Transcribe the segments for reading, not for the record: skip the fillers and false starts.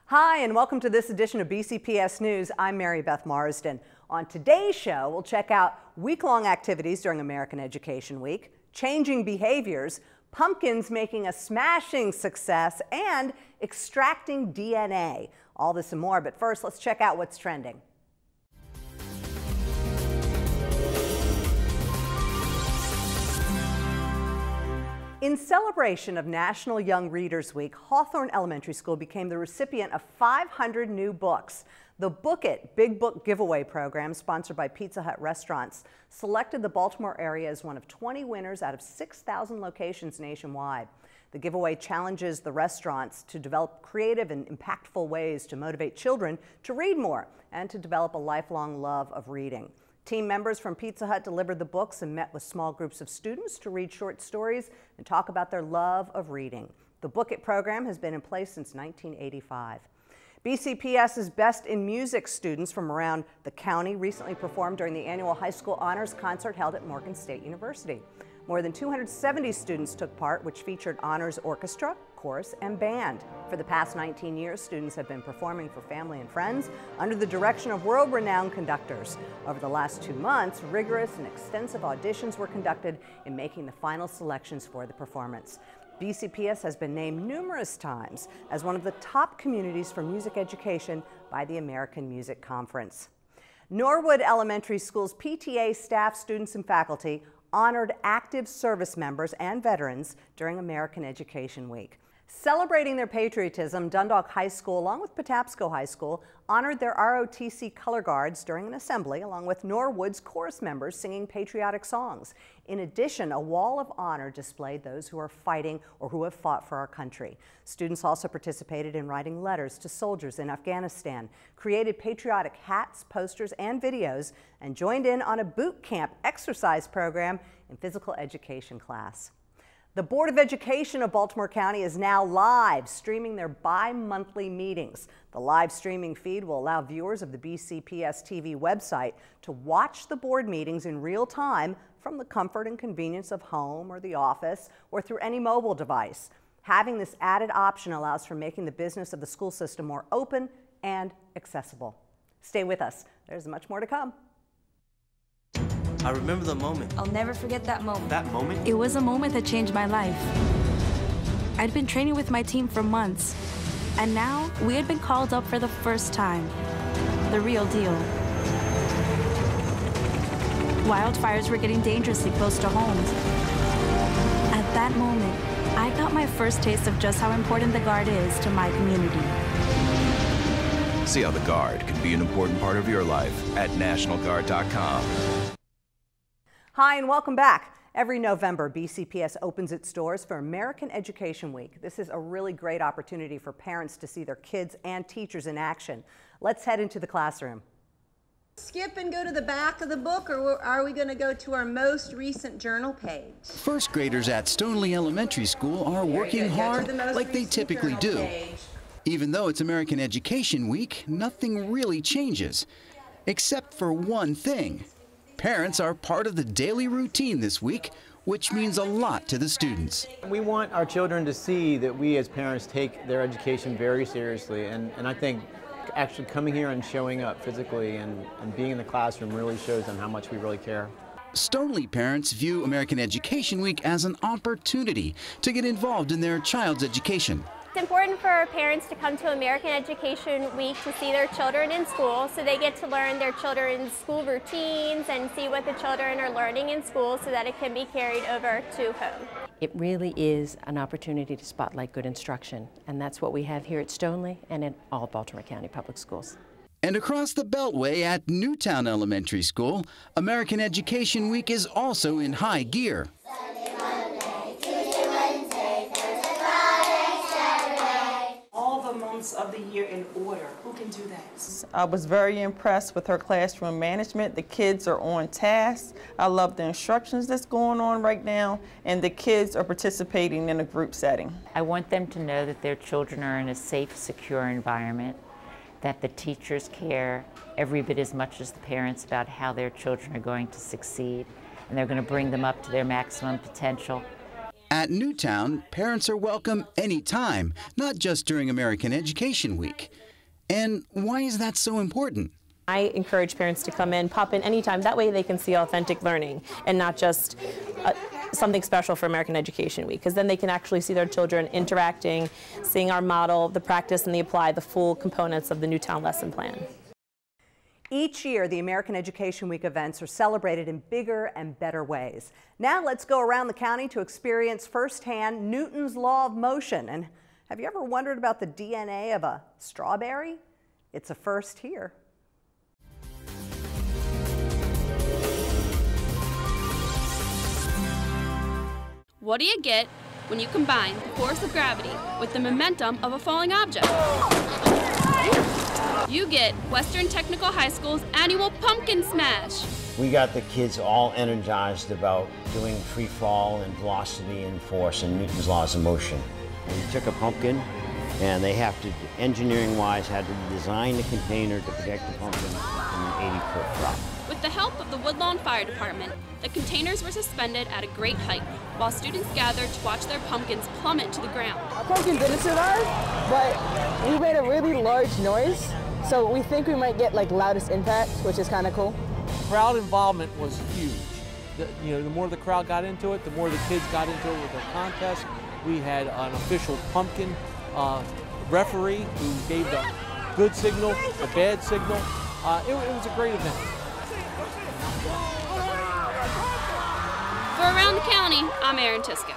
Hi, and welcome to this edition of BCPS News. I'm Mary Beth Marsden. On today's show, we'll check out week-long activities during American Education Week, changing behaviors, pumpkins making a smashing success, and extracting DNA. All this and more, but first, let's check out what's trending. In celebration of National Young Readers Week, Hawthorne Elementary School became the recipient of 500 new books. The Book It Big Book Giveaway program, sponsored by Pizza Hut Restaurants, selected the Baltimore area as one of 20 winners out of 6,000 locations nationwide. The giveaway challenges the restaurants to develop creative and impactful ways to motivate children to read more and to develop a lifelong love of reading. Team members from Pizza Hut delivered the books and met with small groups of students to read short stories and talk about their love of reading. The Book It program has been in place since 1985. BCPS's Best in Music students from around the county recently performed during the annual high school honors concert held at Morgan State University. More than 270 students took part, which featured honors orchestra, chorus, and band. For the past 19 years, students have been performing for family and friends under the direction of world-renowned conductors. Over the last 2 months, rigorous and extensive auditions were conducted in making the final selections for the performance. BCPS has been named numerous times as one of the top communities for music education by the American Music Conference. Norwood Elementary School's PTA staff, students, and faculty honored active service members and veterans during American Education Week. Celebrating their patriotism, Dundalk High School, along with Patapsco High School, honored their ROTC color guards during an assembly, along with Norwood's chorus members singing patriotic songs. In addition, a wall of honor displayed those who are fighting or who have fought for our country. Students also participated in writing letters to soldiers in Afghanistan, created patriotic hats, posters, and videos, and joined in on a boot camp exercise program in physical education class. The Board of Education of Baltimore County is now live streaming their bi-monthly meetings. The live streaming feed will allow viewers of the BCPS-TV website to watch the board meetings in real time from the comfort and convenience of home or the office or through any mobile device. Having this added option allows for making the business of the school system more open and accessible. Stay with us. There's much more to come. I remember the moment. I'll never forget that moment. That moment? It was a moment that changed my life. I'd been training with my team for months, and now we had been called up for the first time. The real deal. Wildfires were getting dangerously close to homes. At that moment, I got my first taste of just how important the Guard is to my community. See how the Guard can be an important part of your life at nationalguard.com. Hi, and welcome back. Every November, BCPS opens its doors for American Education Week. This is a really great opportunity for parents to see their kids and teachers in action. Let's head into the classroom. Skip and go to the back of the book, or are we going to go to our most recent journal page? First graders at Stoneleigh Elementary School are working hard like they typically do. Even though it's American Education Week, nothing really changes, except for one thing. Parents are part of the daily routine this week, which means a lot to the students. We want our children to see that we as parents take their education very seriously, and I think actually coming here and showing up physically and being in the classroom really shows them how much we really care. Stoneleigh parents view American Education Week as an opportunity to get involved in their child's education. It's important for our parents to come to American Education Week to see their children in school, so they get to learn their children's school routines and see what the children are learning in school so that it can be carried over to home. It really is an opportunity to spotlight good instruction, and that's what we have here at Stoneleigh and in all Baltimore County Public Schools. And across the Beltway at Newtown Elementary School, American Education Week is also in high gear. Of the year in order. Who can do that? I was very impressed with her classroom management. The kids are on task. I love the instructions that's going on right now, and the kids are participating in a group setting. I want them to know that their children are in a safe, secure environment, that the teachers care every bit as much as the parents about how their children are going to succeed, and they're going to bring them up to their maximum potential. At Newtown, parents are welcome anytime, not just during American Education Week. And why is that so important? I encourage parents to come in, pop in anytime. That way they can see authentic learning and not just something special for American Education Week, because then they can actually see their children interacting, seeing our model, the practice and the apply, the full components of the Newtown lesson plan. Each year, the American Education Week events are celebrated in bigger and better ways. Now let's go around the county to experience firsthand Newton's law of motion. And have you ever wondered about the DNA of a strawberry? It's a first here. What do you get when you combine the force of gravity with the momentum of a falling object? You get Western Technical High School's annual Pumpkin Smash. We got the kids all energized about doing free fall and velocity and force and Newton's laws of motion. We took a pumpkin and they have to, engineering-wise, had to design the container to protect the pumpkin from an 80-foot drop. With the help of the Woodlawn Fire Department, the containers were suspended at a great height while students gathered to watch their pumpkins plummet to the ground. Our pumpkin didn't survive, but we made a really large noise, so we think we might get like loudest impact, which is kind of cool. Crowd involvement was huge. The more the crowd got into it, the more the kids got into it with the contest. We had an official pumpkin referee who gave the good signal, the bad signal. It was a great event. For Around the County, I'm Erin Tisco.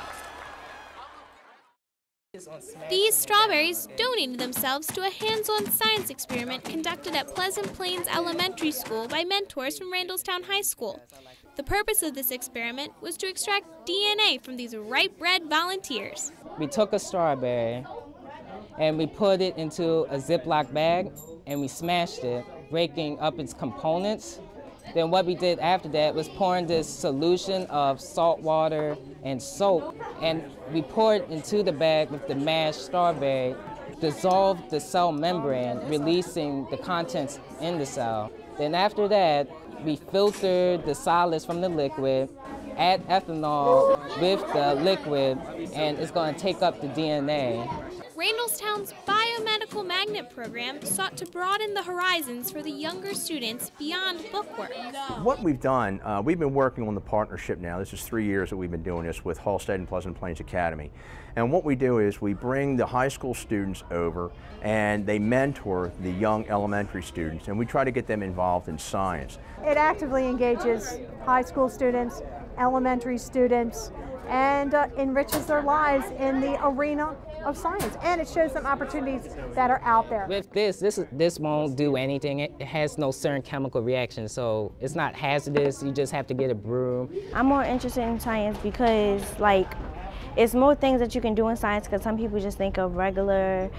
These strawberries donated themselves to a hands-on science experiment conducted at Pleasant Plains Elementary School by mentors from Randallstown High School. The purpose of this experiment was to extract DNA from these ripe red volunteers. We took a strawberry and we put it into a Ziploc bag and we smashed it, breaking up its components. Then what we did after that was pouring this solution of salt water and soap, and we poured it into the bag with the mashed strawberry, dissolved the cell membrane, releasing the contents in the cell. Then after that, we filtered the solids from the liquid, add ethanol with the liquid, and it's going to take up the DNA. Randallstown's biomedical magnet program sought to broaden the horizons for the younger students beyond bookwork. What we've done, we've been working on the partnership now. This is 3 years that we've been doing this with Halstead and Pleasant Plains Academy. And what we do is we bring the high school students over and they mentor the young elementary students, and we try to get them involved in science. It actively engages high school students, elementary students, and enriches their lives in the arena of science, and it shows them opportunities that are out there. With this won't do anything. It has no certain chemical reaction, so it's not hazardous. You just have to get a broom. I'm more interested in science because, like, it's more things that you can do in science, because some people just think of regular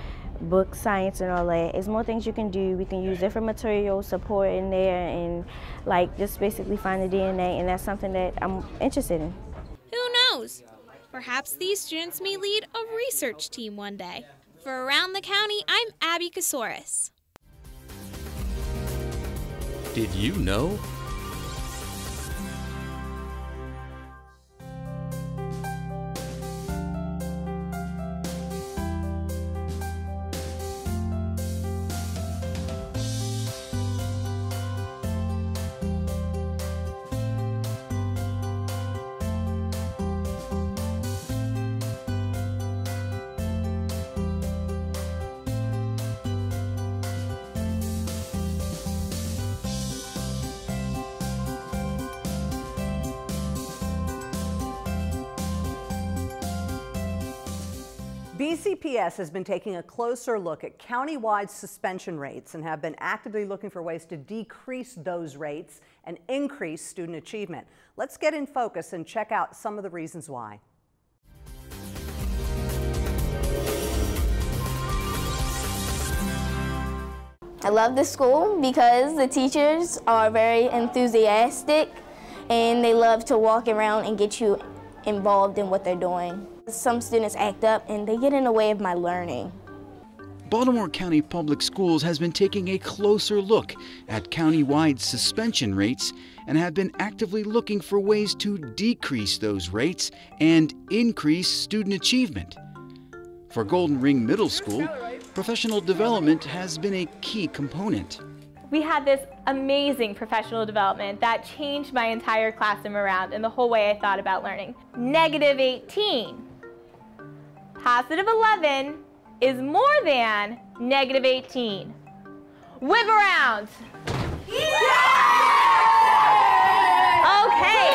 book science and all that. It's more things you can do. We can use different materials, support in there, and like just basically find the DNA, and that's something that I'm interested in. Who knows? Perhaps these students may lead a research team one day. For Around the County, I'm Abby Kasoris. Did you know? BCPS has been taking a closer look at county-wide suspension rates and have been actively looking for ways to decrease those rates and increase student achievement. Let's get in focus and check out some of the reasons why. I love this school because the teachers are very enthusiastic and they love to walk around and get you involved in what they're doing. Some students act up and they get in the way of my learning. Baltimore County Public Schools has been taking a closer look at county-wide suspension rates and have been actively looking for ways to decrease those rates and increase student achievement. For Golden Ring Middle School, professional development has been a key component. We had this amazing professional development that changed my entire classroom around and the whole way I thought about learning. Negative 18. Positive 11 is more than negative 18. Whip around. Okay.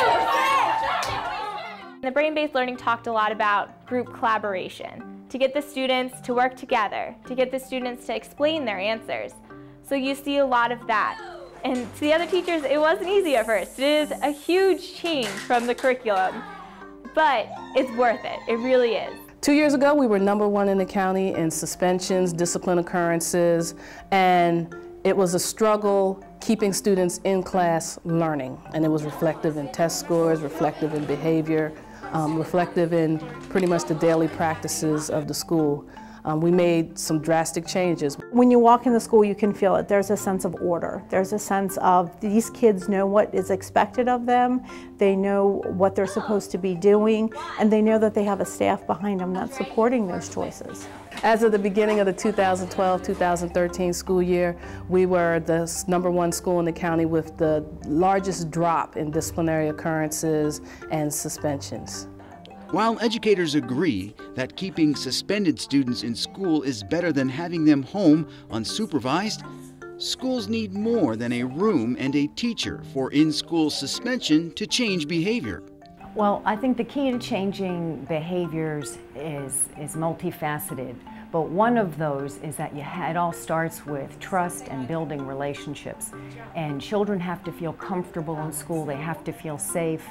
The brain-based learning talked a lot about group collaboration, to get the students to work together, to get the students to explain their answers. So you see a lot of that. And to the other teachers, it wasn't easy at first. It is a huge change from the curriculum, but it's worth it. It really is. 2 years ago, we were #1 in the county in suspensions, discipline occurrences, and it was a struggle keeping students in class learning. And it was reflective in test scores, reflective in behavior, reflective in pretty much the daily practices of the school. We made some drastic changes. When you walk in the school, you can feel it. There's a sense of order. There's a sense of these kids know what is expected of them. They know what they're supposed to be doing, and they know that they have a staff behind them that's supporting those choices. As of the beginning of the 2012-2013 school year, we were the #1 school in the county with the largest drop in disciplinary occurrences and suspensions. While educators agree that keeping suspended students in school is better than having them home unsupervised, schools need more than a room and a teacher for in-school suspension to change behavior. Well, I think the key to changing behaviors is multifaceted. But one of those is that it all starts with trust and building relationships. And children have to feel comfortable in school. They have to feel safe.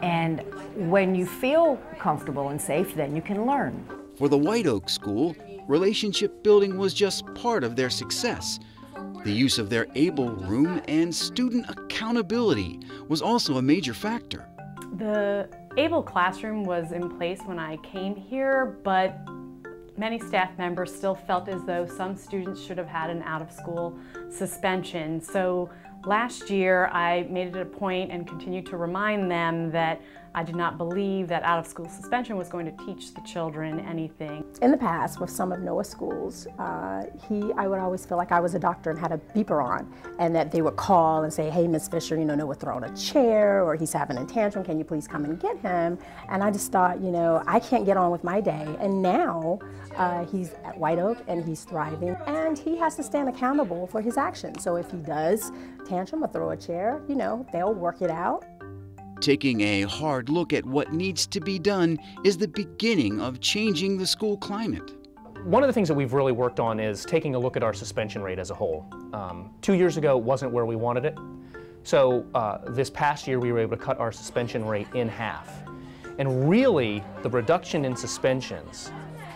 And when you feel comfortable and safe, then you can learn. For the White Oak School, relationship building was just part of their success. The use of their ABLE room and student accountability was also a major factor. The ABLE classroom was in place when I came here, but many staff members still felt as though some students should have had an out-of-school suspension. So last year, I made it a point and continued to remind them that I did not believe that out-of-school suspension was going to teach the children anything. In the past, with some of Noah's schools, I would always feel like I was a doctor and had a beeper on, and that they would call and say, "Hey, Miss Fisher, Noah throwing a chair, or he's having a tantrum, can you please come and get him?" And I just thought, I can't get on with my day. And now he's at White Oak and he's thriving, and he has to stand accountable for his actions. So if he does tantrum or throw a chair, they'll work it out. Taking a hard look at what needs to be done is the beginning of changing the school climate. One of the things that we've really worked on is taking a look at our suspension rate as a whole. 2 years ago, it wasn't where we wanted it. So this past year, we were able to cut our suspension rate in half. And really, the reduction in suspensions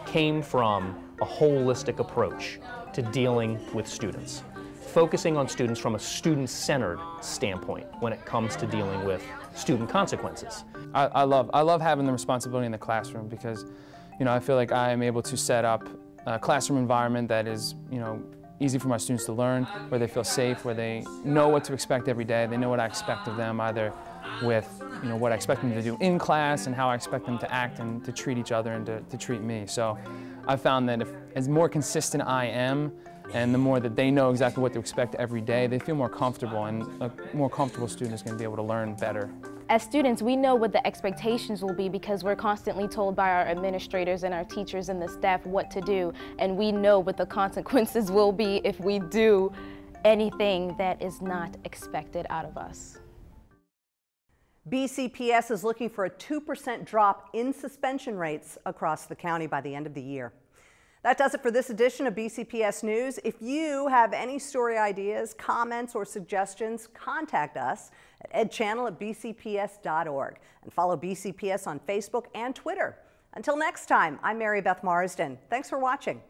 came from a holistic approach to dealing with students, focusing on students from a student-centered standpoint when it comes to dealing with student consequences. I love having the responsibility in the classroom because, I feel like I am able to set up a classroom environment that is, easy for my students to learn, where they feel safe, where they know what to expect every day. They know what I expect of them, either with, what I expect them to do in class and how I expect them to act and to treat each other and to treat me. So I found that as more consistent I am, and the more that they know exactly what to expect every day, they feel more comfortable, and a more comfortable student is going to be able to learn better. As students, we know what the expectations will be because we're constantly told by our administrators and our teachers and the staff what to do, and we know what the consequences will be if we do anything that is not expected out of us. BCPS is looking for a 2% drop in suspension rates across the county by the end of the year. That does it for this edition of BCPS News. If you have any story ideas, comments, or suggestions, contact us at edchannel@bcps.org and follow BCPS on Facebook and Twitter. Until next time, I'm Mary Beth Marsden. Thanks for watching.